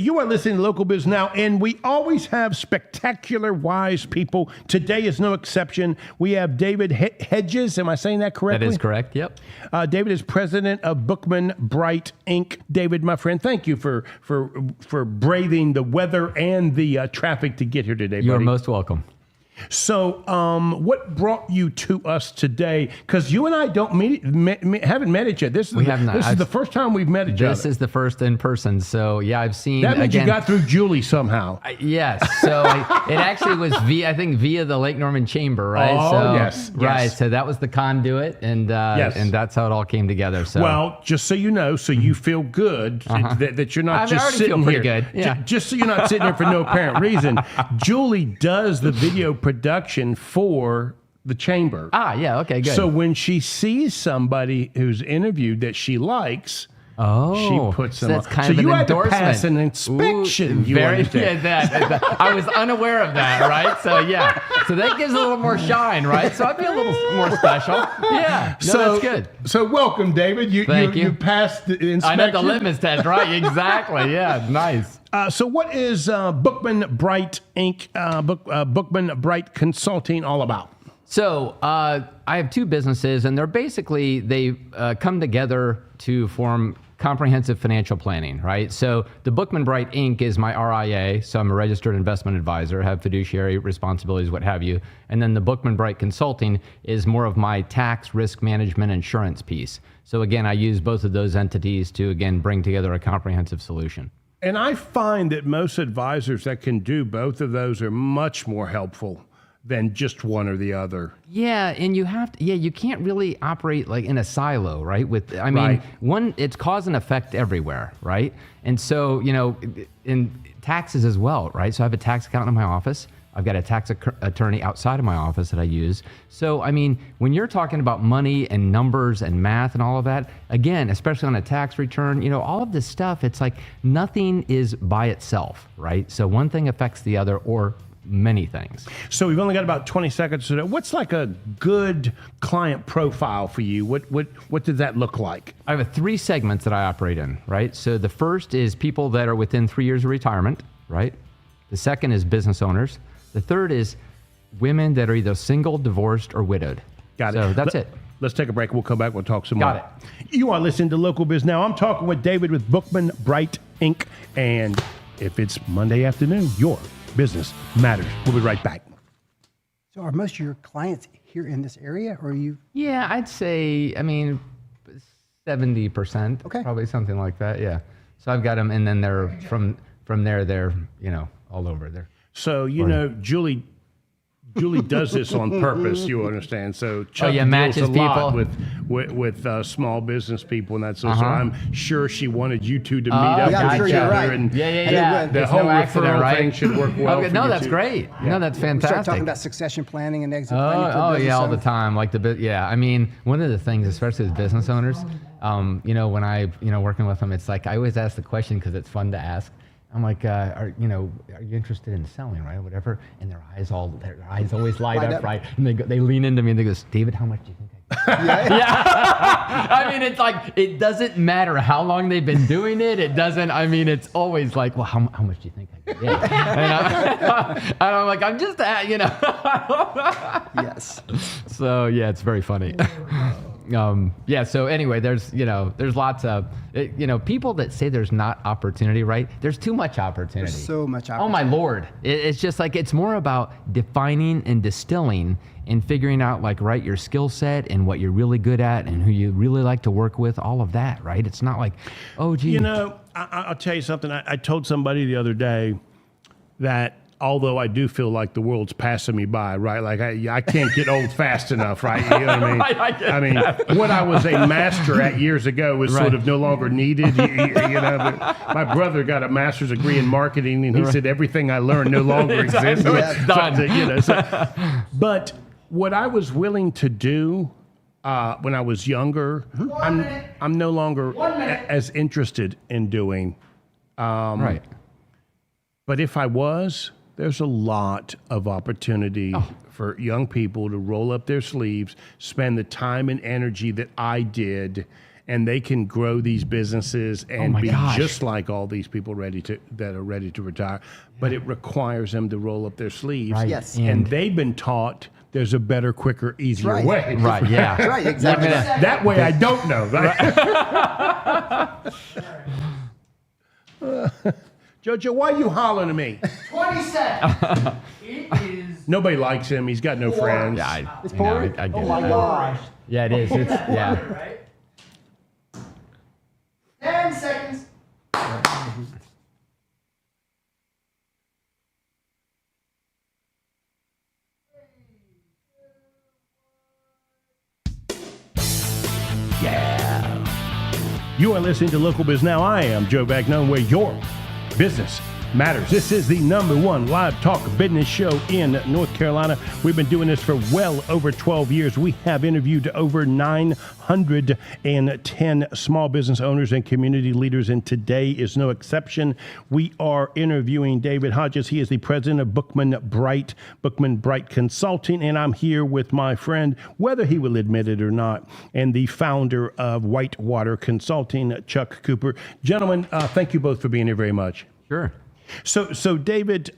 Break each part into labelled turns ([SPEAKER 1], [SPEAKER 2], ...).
[SPEAKER 1] You are listening to Local Biz Now, and we always have spectacular, wise people. Today is no exception. We have David Hedges. Am I saying that correctly?
[SPEAKER 2] That is correct, yep.
[SPEAKER 1] David is president of Bookman Bright, Inc. David, my friend, thank you for braving the weather and the traffic to get here today, buddy.
[SPEAKER 2] You're most welcome.
[SPEAKER 1] So, what brought you to us today? Because you and I haven't met each other. This is the first time we've met each other.
[SPEAKER 2] This is the first in person. So, yeah, I've seen.
[SPEAKER 1] That means you got through Julie somehow.
[SPEAKER 2] Yes. So it actually was via the Lake Norman Chamber, right?
[SPEAKER 1] Oh,
[SPEAKER 2] so,
[SPEAKER 1] yes.
[SPEAKER 2] Right. So that was the conduit, and that's how it all came together. So,
[SPEAKER 1] well, just so you know, so you feel good that you're not just sitting
[SPEAKER 2] feel pretty
[SPEAKER 1] here.
[SPEAKER 2] Good. Yeah.
[SPEAKER 1] Just so you're not sitting here for no apparent reason. Julie does the video production for the chamber.
[SPEAKER 2] Yeah, okay, good.
[SPEAKER 1] So when she sees somebody who's interviewed that she likes, she puts them
[SPEAKER 2] that's
[SPEAKER 1] on.
[SPEAKER 2] kind
[SPEAKER 1] so
[SPEAKER 2] of
[SPEAKER 1] you
[SPEAKER 2] an
[SPEAKER 1] had
[SPEAKER 2] endorsement.
[SPEAKER 1] To pass an inspection.
[SPEAKER 2] Ooh, I was unaware of that, right? So yeah, so that gives a little more shine, right? So I feel a little more special. Yeah, that's good.
[SPEAKER 1] So welcome, David.
[SPEAKER 2] Thank you.
[SPEAKER 1] You passed the inspection.
[SPEAKER 2] I know the litmus test, right? Exactly. Yeah, nice.
[SPEAKER 1] So what is Bookman Bright Inc., Bookman Bright Consulting all about?
[SPEAKER 2] So I have two businesses, and they come together to form comprehensive financial planning, right? So the Bookman Bright Inc. is my RIA, so I'm a registered investment advisor, have fiduciary responsibilities, what have you. And then the Bookman Bright Consulting is more of my tax, risk management, insurance piece. So again, I use both of those entities to, again, bring together a comprehensive solution.
[SPEAKER 1] And I find that most advisors that can do both of those are much more helpful than just one or the other.
[SPEAKER 2] Yeah, and you can't really operate like in a silo, right? It's cause and effect everywhere, right? And so, in taxes as well, right? So I have a tax accountant in my office. I've got a tax attorney outside of my office that I use. So, when you're talking about money and numbers and math and all of that, again, especially on a tax return, all of this stuff, it's like nothing is by itself, right? So one thing affects the other or many things.
[SPEAKER 1] So we've only got about 20 seconds today. What's like a good client profile for you? What does that look like?
[SPEAKER 2] I have 3 segments that I operate in, right? So the first is people that are within 3 years of retirement, right? The second is business owners. The third is women that are either single, divorced, or widowed.
[SPEAKER 1] Got it.
[SPEAKER 2] So that's it.
[SPEAKER 1] Let's take a break. We'll come back. We'll talk some more.
[SPEAKER 2] Got it.
[SPEAKER 1] You are listening to Local Biz Now. I'm talking with David with Bookman Bright Inc. And if it's Monday afternoon, your business matters. We'll be right back.
[SPEAKER 3] So are most of your clients here in this area, or are you?
[SPEAKER 2] Yeah, I'd say, 70%.
[SPEAKER 3] Okay.
[SPEAKER 2] Probably something like that, yeah. So I've got them, and then they're from there, they're, all over there.
[SPEAKER 1] So, Julie does this on purpose, you understand. So Chuck
[SPEAKER 2] matches
[SPEAKER 1] deals a lot
[SPEAKER 2] people
[SPEAKER 1] with small business people and that sort of. So I'm sure she wanted you two to meet up
[SPEAKER 3] I'm
[SPEAKER 1] with
[SPEAKER 3] sure
[SPEAKER 1] each
[SPEAKER 3] you're
[SPEAKER 1] other.
[SPEAKER 3] right.
[SPEAKER 1] And
[SPEAKER 2] The
[SPEAKER 1] whole
[SPEAKER 2] no
[SPEAKER 1] referral thing should work well.
[SPEAKER 2] Okay,
[SPEAKER 1] for
[SPEAKER 2] no,
[SPEAKER 1] you
[SPEAKER 2] that's
[SPEAKER 1] two.
[SPEAKER 2] great.
[SPEAKER 1] Yeah.
[SPEAKER 2] No, that's
[SPEAKER 3] We start
[SPEAKER 2] fantastic.
[SPEAKER 3] talking about succession planning and exit planning. for
[SPEAKER 2] Oh
[SPEAKER 3] business
[SPEAKER 2] yeah, all the
[SPEAKER 3] owners.
[SPEAKER 2] time. One of the things, especially with business owners, when I, working with them, it's like I always ask the question because it's fun to ask. I'm like, are you interested in selling, right? Whatever. And their eyes always light up, right? And they lean into me and they go, David, how much do you think I get? Yeah. It's like, it doesn't matter how long they've been doing it. It doesn't, it's always like, well, how much do you think I get? Yeah. And I'm like, I'm just,
[SPEAKER 3] Yes.
[SPEAKER 2] So yeah, it's very funny. So anyway, there's lots of, people that say there's not opportunity, right? There's too much opportunity.
[SPEAKER 3] There's so much opportunity.
[SPEAKER 2] Oh my Lord. It's just like, it's more about defining and distilling and figuring out your skill set and what you're really good at and who you really like to work with, all of that, right? It's not like, oh gee.
[SPEAKER 1] I'll tell you something. I told somebody the other day that although I do feel like the world's passing me by, right? Like I can't get old fast enough, right? You know what I mean? What I was a master at years ago is sort of no longer needed. But my brother got a master's degree in marketing, and he said everything I learned no longer exists.
[SPEAKER 2] It's done.
[SPEAKER 1] But what I was willing to do when I was younger, I'm no longer as interested in doing.
[SPEAKER 2] Right.
[SPEAKER 1] But if I was, there's a lot of opportunity for young people to roll up their sleeves, spend the time and energy that I did, and they can grow these businesses and
[SPEAKER 2] my
[SPEAKER 1] be
[SPEAKER 2] gosh.
[SPEAKER 1] just like all these people that are ready to retire. But it requires them to roll up their sleeves.
[SPEAKER 2] Right.
[SPEAKER 3] Yes.
[SPEAKER 1] And they've been taught there's a better, quicker, easier
[SPEAKER 3] right.
[SPEAKER 1] way.
[SPEAKER 2] Right, yeah.
[SPEAKER 3] That's right, exactly.
[SPEAKER 1] That way I don't know, right? Jojo, why are you hollering at me?
[SPEAKER 4] 20 seconds. It is.
[SPEAKER 1] Nobody likes him. He's got no friends.
[SPEAKER 2] Yeah,
[SPEAKER 3] It's
[SPEAKER 2] you know,
[SPEAKER 3] pouring?
[SPEAKER 2] I get
[SPEAKER 3] Oh my
[SPEAKER 2] it.
[SPEAKER 3] gosh.
[SPEAKER 2] Yeah, it is. It's, yeah.
[SPEAKER 4] Right? 10 seconds.
[SPEAKER 1] You are listening to Local Biz Now. I am Joe Bagnone, where your business matters. This is the #1 live talk business show in North Carolina. We've been doing this for well over 12 years. We have interviewed over 910 small business owners and community leaders, and today is no exception. We are interviewing David Hedges. He is the president of Bookman Bright Consulting, and I'm here with my friend, whether he will admit it or not, and the founder of Whitewater Consulting, Chuck Cooper. Gentlemen, thank you both for being here very much.
[SPEAKER 2] Sure.
[SPEAKER 1] So David,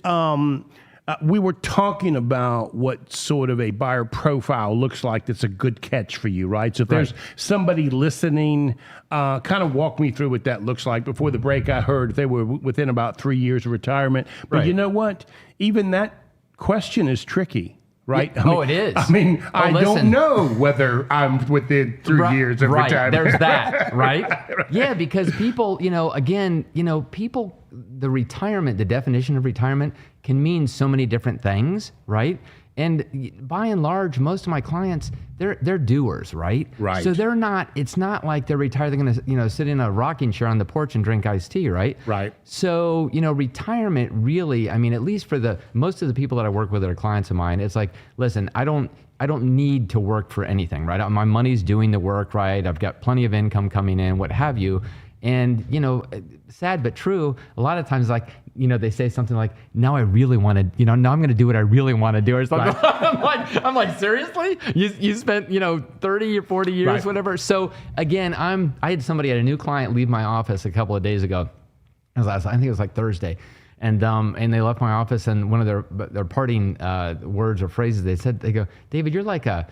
[SPEAKER 1] we were talking about what sort of a buyer profile looks like that's a good catch for you, right? So if there's somebody listening, kind of walk me through what that looks like. Before the break, I heard they were within about 3 years of retirement. But
[SPEAKER 2] Right.
[SPEAKER 1] you know what? Even that question is tricky. Right?
[SPEAKER 2] Yeah. Oh, it is.
[SPEAKER 1] I mean, I
[SPEAKER 2] listen.
[SPEAKER 1] don't know whether I'm within 3 years of retirement.
[SPEAKER 2] There's that, right? Yeah, because people, people, the retirement, the definition of retirement can mean so many different things, right? And by and large, most of my clients, they're doers, right?
[SPEAKER 1] Right.
[SPEAKER 2] So it's not like they're retired, they're gonna, sit in a rocking chair on the porch and drink iced tea, right?
[SPEAKER 1] Right.
[SPEAKER 2] So, retirement really, I mean, at least for most of the people that I work with that are clients of mine, it's like, listen, I don't need to work for anything, right? My money's doing the work, right? I've got plenty of income coming in, what have you. And, sad but true, a lot of times, like, they say something like, now I really want to, now I'm going to do what I really want to do or something. Right. I'm like, seriously? You spent, 30 or 40 years,
[SPEAKER 1] Right.
[SPEAKER 2] whatever. So again, I had a new client leave my office a couple of days ago. I think it was like Thursday. And they left my office, and one of their parting words or phrases, they go, David, you're like a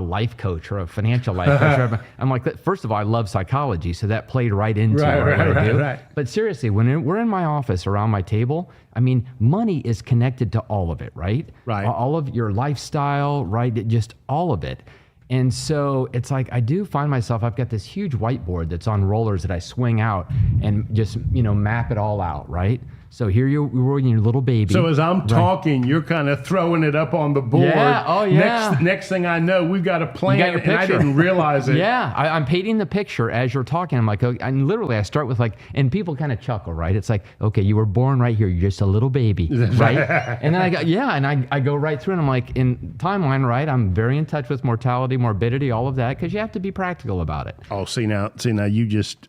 [SPEAKER 2] life coach or a financial life coach. I'm like, first of all, I love psychology, so that played right into what I do.
[SPEAKER 1] Right.
[SPEAKER 2] But seriously, when we're in my office around my table, I mean, money is connected to all of it, right?
[SPEAKER 1] Right.
[SPEAKER 2] All of your lifestyle, right? Just all of it. And so it's like, I do find myself, I've got this huge whiteboard that's on rollers that I swing out and just, map it all out, right? So here you were in your little baby.
[SPEAKER 1] So as I'm talking, you're kind of throwing it up on the board.
[SPEAKER 2] Yeah. Oh, yeah.
[SPEAKER 1] Next thing I know, we've got a plan,
[SPEAKER 2] You got your
[SPEAKER 1] and I
[SPEAKER 2] picture.
[SPEAKER 1] didn't realize it.
[SPEAKER 2] Yeah, I'm painting the picture as you're talking. I'm like, and literally I start with and people kind of chuckle, right? It's like, okay, you were born right here. You're just a little baby, right? And then I go right through, and I'm like, in timeline, right? I'm very in touch with mortality, morbidity, all of that, because you have to be practical about it.
[SPEAKER 1] Oh, see now, you just...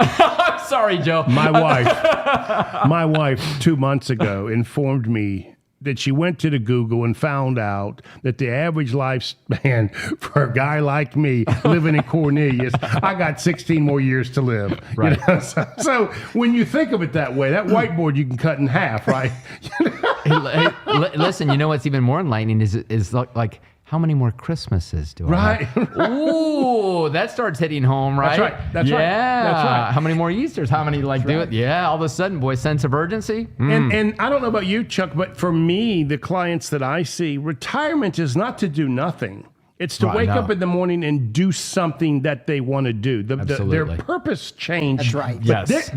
[SPEAKER 2] I'm sorry, Joe.
[SPEAKER 1] My wife 2 months ago informed me that she went to the Google and found out that the average lifespan for a guy like me living in Cornelius, I got 16 more years to live.
[SPEAKER 2] Right.
[SPEAKER 1] So when you think of it that way, that whiteboard you can cut in half, right?
[SPEAKER 2] Hey, listen, what's even more enlightening is like how many more Christmases do I have?
[SPEAKER 1] Right.
[SPEAKER 2] Ooh, that starts hitting home, right?
[SPEAKER 1] That's right. That's right.
[SPEAKER 2] How many more Easters? How many do it? Yeah, all of a sudden, boy, sense of urgency.
[SPEAKER 1] And I don't know about you, Chuck, but for me, the clients that I see, retirement is not to do nothing. It's to wake up in the morning and do something that they want to do. Their
[SPEAKER 2] Absolutely.
[SPEAKER 1] purpose changed.
[SPEAKER 3] That's right.
[SPEAKER 1] But
[SPEAKER 2] Yes.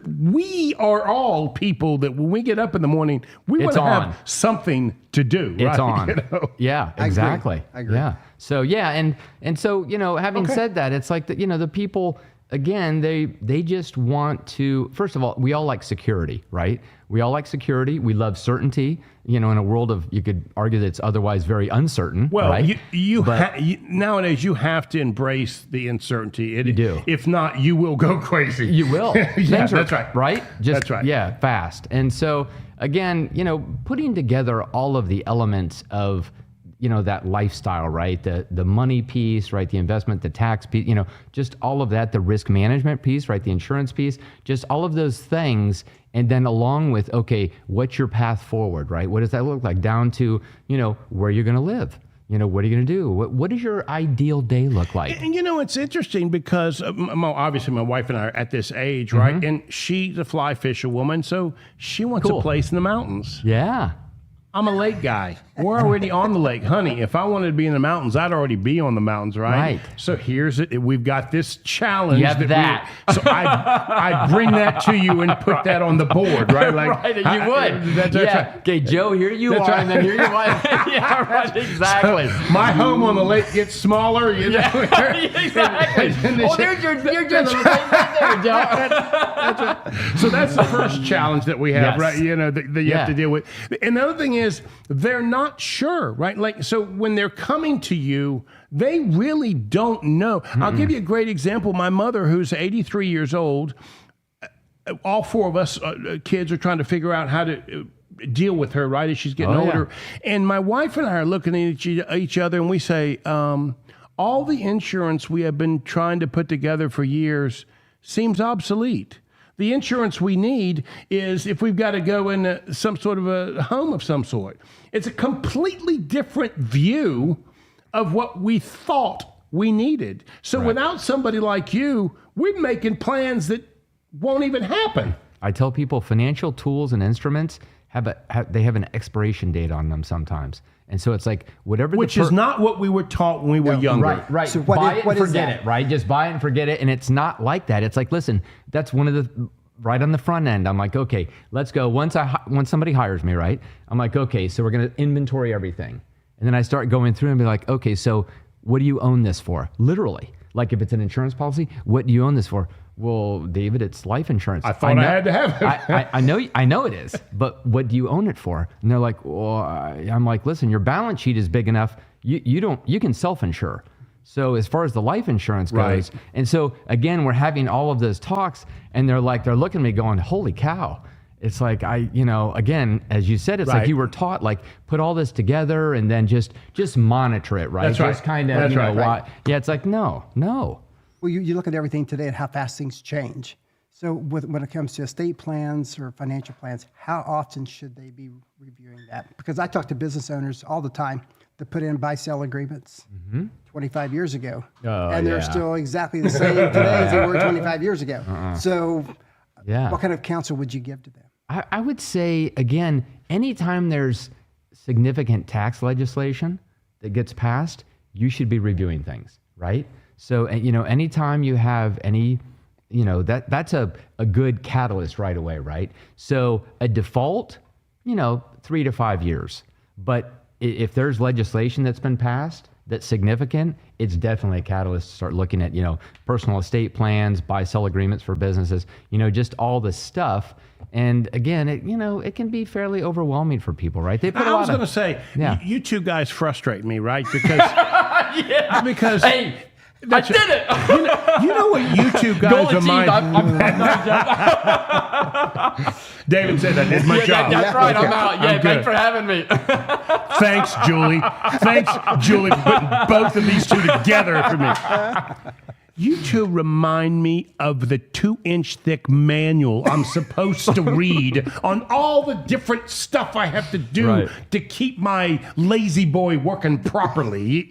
[SPEAKER 1] we are all people that when we get up in the morning, we want
[SPEAKER 2] It's
[SPEAKER 1] to
[SPEAKER 2] on.
[SPEAKER 1] have something to do.
[SPEAKER 2] It's
[SPEAKER 1] right?
[SPEAKER 2] on. Yeah,
[SPEAKER 3] agree.
[SPEAKER 2] exactly.
[SPEAKER 3] I agree.
[SPEAKER 2] Yeah. So and so having said that, it's like the people again they just want to. First of all, we all like security, right? We all like security. We love certainty. In a world of, you could argue that it's otherwise very uncertain.
[SPEAKER 1] Well,
[SPEAKER 2] right?
[SPEAKER 1] nowadays you have to embrace the uncertainty. You
[SPEAKER 2] do.
[SPEAKER 1] If not, you will go crazy.
[SPEAKER 2] You will.
[SPEAKER 1] Yeah, that's right.
[SPEAKER 2] Right?
[SPEAKER 1] That's right.
[SPEAKER 2] Yeah, fast. And so, again, putting together all of the elements of, that lifestyle, right? The money piece, right? The investment, the tax piece, just all of that, the risk management piece, right? The insurance piece, just all of those things. And then along with, okay, what's your path forward, right? What does that look like? Down to, where you're going to live. What are you going to do? What does your ideal day look like?
[SPEAKER 1] And it's interesting because obviously my wife and I are at this age, right? And she's a fly fisher woman, so she wants a place in the mountains.
[SPEAKER 2] Yeah.
[SPEAKER 1] I'm a lake guy. We're already on the lake. Honey, if I wanted to be in the mountains, I'd already be on the mountains, right?
[SPEAKER 2] Right.
[SPEAKER 1] So here's it. We've got this challenge.
[SPEAKER 2] You have that.
[SPEAKER 1] So I bring that to you and put that on the board, right?
[SPEAKER 2] Right, you would. That's right. Okay, Joe, here you are, and then here you are. Yeah, right, exactly.
[SPEAKER 1] So my home on the lake gets smaller.
[SPEAKER 2] Exactly. There's your little thing right there, Joe.
[SPEAKER 1] So that's the first challenge that we have,
[SPEAKER 2] Yes.
[SPEAKER 1] right? That you have to deal with. And the other thing is, they're not sure, right? Like, so when they're coming to you, they really don't know. I'll give you a great example. My mother, who's 83 years old, all four of us kids are trying to figure out how to deal with her, right, as she's getting older. And my wife and I are looking at each other, and we say, all the insurance we have been trying to put together for years seems obsolete. The insurance we need is if we've got to go in some sort of a home of some sort. It's a completely different view of what we thought we needed. So without somebody like you, we're making plans that won't even happen.
[SPEAKER 2] I tell people financial tools and instruments have an expiration date on them sometimes. And so it's like whatever
[SPEAKER 1] Which is not what we were taught when we were younger.
[SPEAKER 2] Right.
[SPEAKER 3] So
[SPEAKER 2] buy it
[SPEAKER 3] what
[SPEAKER 2] and
[SPEAKER 3] is
[SPEAKER 2] forget
[SPEAKER 3] that?
[SPEAKER 2] it, right? Just buy it and forget it. And it's not like that. It's like, listen, that's one of the, right on the front end, I'm like, okay, let's go. Once somebody hires me, right? I'm like, okay, so we're going to inventory everything. And then I start going through and be like, okay, so what do you own this for? Literally. Like if it's an insurance policy, what do you own this for? Well, David, it's life insurance.
[SPEAKER 1] I thought I had to have it.
[SPEAKER 2] I know it is, but what do you own it for? And they're like, well, I'm like, listen, your balance sheet is big enough. You can self-insure. So as far as the life insurance goes, and so again, we're having all of those talks, and they're looking at me going, holy cow. It's like, again, as you said, it's like you were taught, like, put all this together and then just monitor it, right?
[SPEAKER 1] That's right.
[SPEAKER 2] Just kind of,
[SPEAKER 1] That's right.
[SPEAKER 2] why. Yeah, it's like, no.
[SPEAKER 3] Well, you look at everything today and how fast things change. So when it comes to estate plans or financial plans, how often should they be reviewing that? Because I talk to business owners all the time that put in buy-sell agreements 25 years ago. And they're still exactly the same today as they were 25 years ago. So what kind of counsel would you give to them?
[SPEAKER 2] I would say, again, anytime there's significant tax legislation that gets passed, you should be reviewing things, right? So, anytime you have any, that's a good catalyst right away, right? So a default, 3 to 5 years. But if there's legislation that's been passed that's significant, it's definitely a catalyst to start looking at, personal estate plans, buy-sell agreements for businesses, just all this stuff. And again, it can be fairly overwhelming for people, right? They put
[SPEAKER 1] I was going to say, you two guys frustrate me, right? Because because
[SPEAKER 2] hey, I did it.
[SPEAKER 1] You know what you two guys remind David said I did my job.
[SPEAKER 2] That's right.
[SPEAKER 1] Okay.
[SPEAKER 2] I'm out. Yeah, thanks for having me.
[SPEAKER 1] Thanks, Julie. Thanks, Julie, for putting both of these two together for me. You two remind me of the 2-inch thick manual I'm supposed to read on all the different stuff I have to do to keep my lazy boy working properly.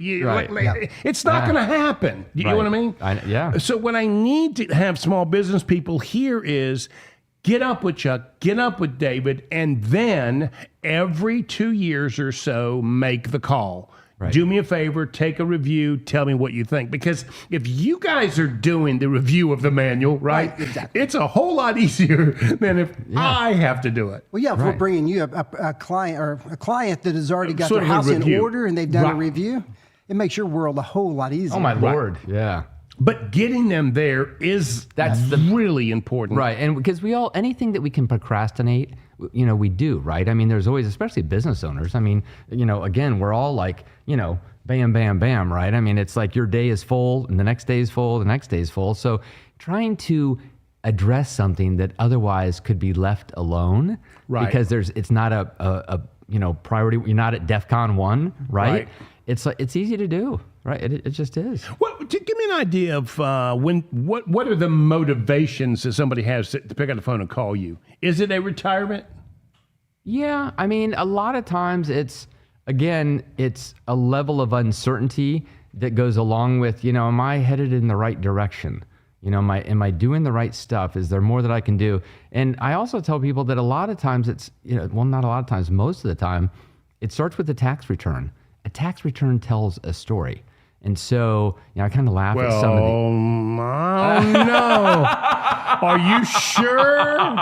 [SPEAKER 1] It's not going to happen. You know what I mean? So what I need to have small business people hear is get up with Chuck, get up with David, and then every 2 years or so, make the call. Do me a favor, take a review, tell me what you think. Because if you guys are doing the review of the manual,
[SPEAKER 3] Exactly.
[SPEAKER 1] it's a whole lot easier than if I have to do it.
[SPEAKER 3] Well, if we're bringing you a client or a client that has already got
[SPEAKER 1] Sort
[SPEAKER 3] their
[SPEAKER 1] of a
[SPEAKER 3] house in
[SPEAKER 1] review.
[SPEAKER 3] order and they've done a review, it makes your world a whole lot easier.
[SPEAKER 2] Oh, my Lord. Yeah.
[SPEAKER 1] But getting them there is really important.
[SPEAKER 2] Right. And because anything that we can procrastinate, we do, right? I mean, there's always, especially business owners. I mean, again, we're all like, bam, bam, bam, right? I mean, it's like your day is full and the next day is full, the next day is full. So trying to address something that otherwise could be left alone because it's not a priority. You're not at DEFCON 1, right?
[SPEAKER 1] Right.
[SPEAKER 2] It's easy to do, right? It just is.
[SPEAKER 1] Give me an idea of what are the motivations that somebody has to pick up the phone and call you? Is it a retirement?
[SPEAKER 2] Yeah, I mean, a lot of times it's a level of uncertainty that goes along with, am I headed in the right direction? Am I doing the right stuff? Is there more that I can do? And I also tell people that a lot of times it's, not a lot of times, most of the time, it starts with a tax return. A tax return tells a story. And so, I kind of laugh at some of the...
[SPEAKER 1] Oh, no. Are you sure?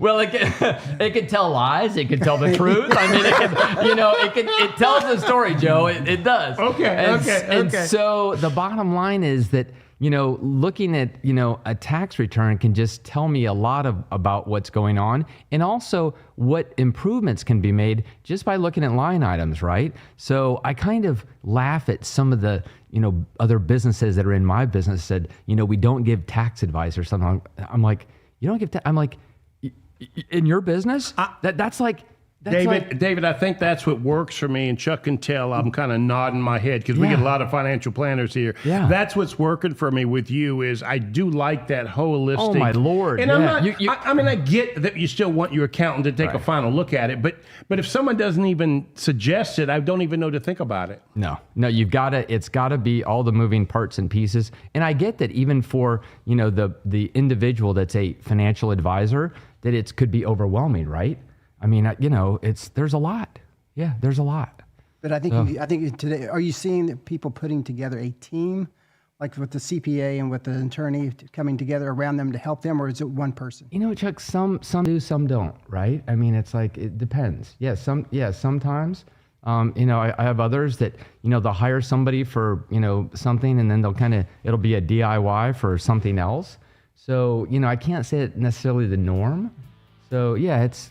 [SPEAKER 2] Well, it can tell lies. It can tell the truth. I mean, it tells a story, Joe. It does.
[SPEAKER 1] Okay.
[SPEAKER 2] And so the bottom line is that, looking at, a tax return can just tell me a lot about what's going on, and also what improvements can be made just by looking at line items, right? So I kind of laugh at some of the, other businesses that are in my business said, we don't give tax advice or something. I'm like, you don't give I'm like, in your business? That's like...
[SPEAKER 1] David, I think that's what works for me, and Chuck can tell I'm kind of nodding my head because we get a lot of financial planners here.
[SPEAKER 2] Yeah.
[SPEAKER 1] That's what's working for me with you is I do like that holistic.
[SPEAKER 2] Oh, my Lord.
[SPEAKER 1] And I'm not, I get that you still want your accountant to take a final look at it, but if someone doesn't even suggest it, I don't even know to think about it.
[SPEAKER 2] No, it's gotta be all the moving parts and pieces. And I get that even for, the individual that's a financial advisor, that it could be overwhelming, right? I mean, there's a lot. Yeah, there's a lot.
[SPEAKER 3] But I think today, are you seeing that people putting together a team, like with the CPA and with the attorney coming together around them to help them, or is it one person?
[SPEAKER 2] Chuck, some do, some don't, right? I mean, it's like, it depends. Sometimes. I have others that, they'll hire somebody for, something, and then it'll be a DIY for something else. So, I can't say it necessarily the norm. So yeah, it's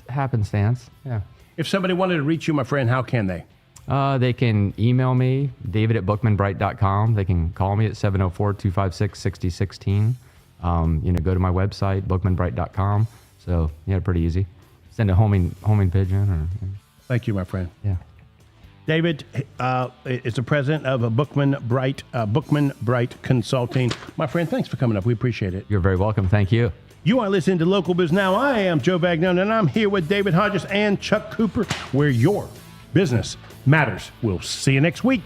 [SPEAKER 2] happenstance. Yeah.
[SPEAKER 1] If somebody wanted to reach you, my friend, how can they?
[SPEAKER 2] They can email me, david@bookmanbright.com. They can call me at 704-256-6016. Go to my website, bookmanbright.com. So yeah, pretty easy. Send a homing pigeon.
[SPEAKER 1] Thank you, my friend.
[SPEAKER 2] Yeah.
[SPEAKER 1] David is the president of Bookman Bright Consulting. My friend, thanks for coming up. We appreciate it.
[SPEAKER 2] You're very welcome. Thank you.
[SPEAKER 1] You are listening to Local Biz Now. I am Joe Bagnone, and I'm here with David Hedges and Chuck Cooper, where your business matters. We'll see you next week.